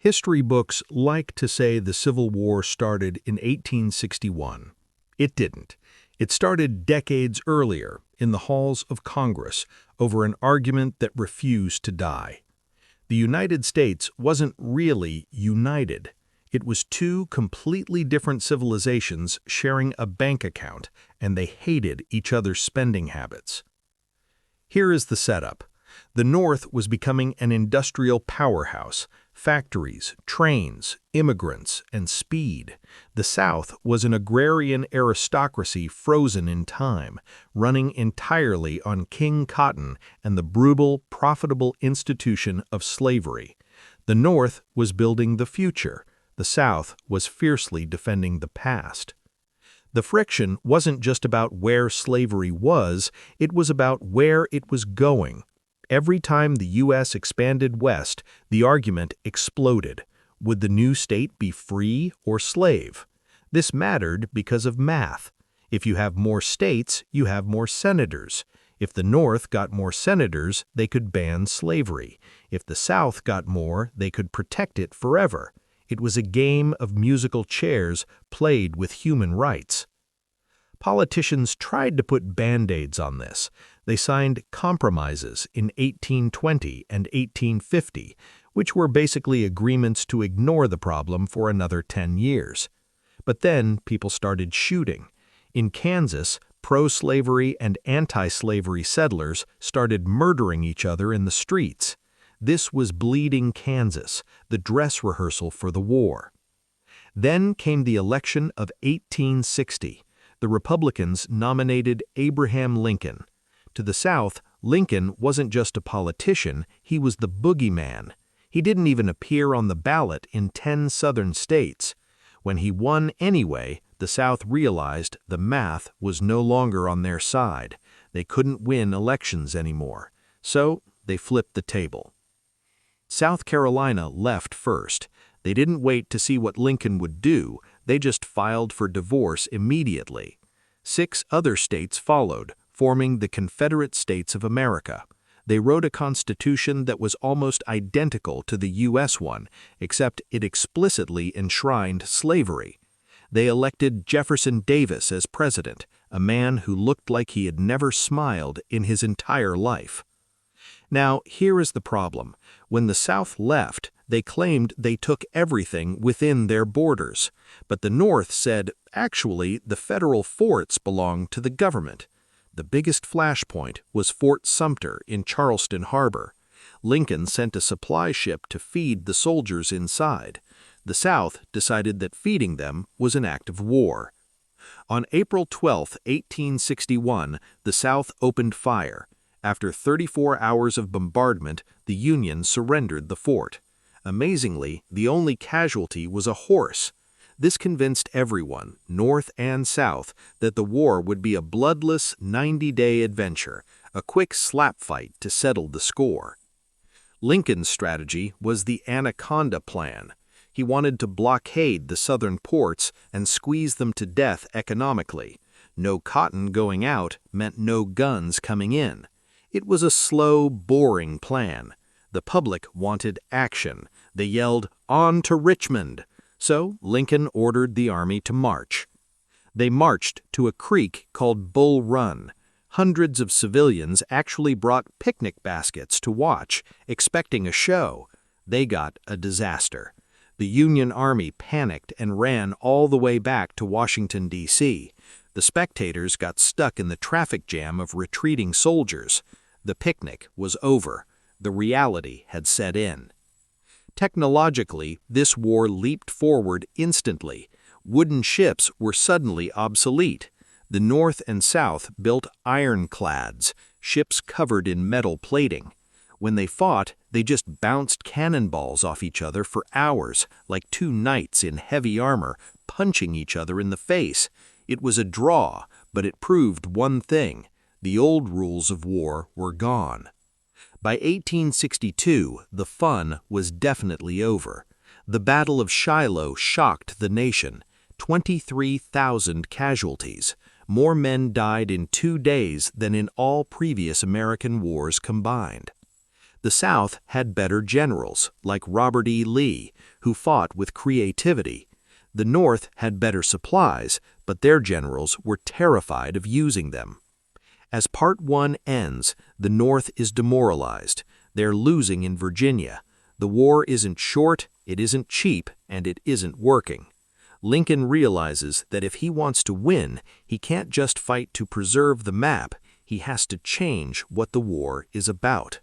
History books like to say the Civil War started in 1861. It didn't. It started decades earlier in the halls of Congress over an argument that refused to die. The United States wasn't really united. It was two completely different civilizations sharing a bank account, and they hated each other's spending habits. Here is the setup. The North was becoming an industrial powerhouse, factories, trains, immigrants, and speed. The South was an agrarian aristocracy frozen in time, running entirely on King Cotton and the brutal, profitable institution of slavery. The North was building the future. The South was fiercely defending the past. The friction wasn't just about where slavery was, it was about where it was going. Every time the U.S. expanded west, the argument exploded. Would the new state be free or slave? This mattered because of math. If you have more states, you have more senators. If the North got more senators, they could ban slavery. If the South got more, they could protect it forever. It was a game of musical chairs played with human rights. Politicians tried to put band-aids on this. They signed compromises in 1820 and 1850, which were basically agreements to ignore the problem for another 10 years. But then people started shooting. In Kansas, pro-slavery and anti-slavery settlers started murdering each other in the streets. This was Bleeding Kansas, the dress rehearsal for the war. Then came the election of 1860. The Republicans nominated Abraham Lincoln. To the South, Lincoln wasn't just a politician, he was the boogeyman. He didn't even appear on the ballot in 10 southern states. When he won anyway, the South realized the math was no longer on their side. They couldn't win elections anymore. So they flipped the table. South Carolina left first. They didn't wait to see what Lincoln would do, they just filed for divorce immediately. 6 other states followed, forming the Confederate States of America. They wrote a constitution that was almost identical to the U.S. one, except it explicitly enshrined slavery. They elected Jefferson Davis as president, a man who looked like he had never smiled in his entire life. Now, here is the problem. When the South left, they claimed they took everything within their borders. But the North said, actually, the federal forts belong to the government. The biggest flashpoint was Fort Sumter in Charleston Harbor. Lincoln sent a supply ship to feed the soldiers inside. The South decided that feeding them was an act of war. On April 12, 1861, the South opened fire. After 34 hours of bombardment, the Union surrendered the fort. Amazingly, the only casualty was a horse. This convinced everyone, North and South, that the war would be a bloodless 90-day adventure, a quick slap fight to settle the score. Lincoln's strategy was the Anaconda Plan. He wanted to blockade the southern ports and squeeze them to death economically. No cotton going out meant no guns coming in. It was a slow, boring plan. The public wanted action. They yelled, "On to Richmond!" So Lincoln ordered the army to march. They marched to a creek called Bull Run. Hundreds of civilians actually brought picnic baskets to watch, expecting a show. They got a disaster. The Union Army panicked and ran all the way back to Washington, D.C. The spectators got stuck in the traffic jam of retreating soldiers. The picnic was over. The reality had set in. Technologically, this war leaped forward instantly. Wooden ships were suddenly obsolete. The North and South built ironclads, ships covered in metal plating. When they fought, they just bounced cannonballs off each other for hours, like two knights in heavy armor punching each other in the face. It was a draw, but it proved one thing. The old rules of war were gone. By 1862, the fun was definitely over. The Battle of Shiloh shocked the nation. 23,000 casualties. More men died in 2 days than in all previous American wars combined. The South had better generals, like Robert E. Lee, who fought with creativity. The North had better supplies, but their generals were terrified of using them. As Part 1 ends, the North is demoralized. They're losing in Virginia. The war isn't short, it isn't cheap, and it isn't working. Lincoln realizes that if he wants to win, he can't just fight to preserve the map, he has to change what the war is about.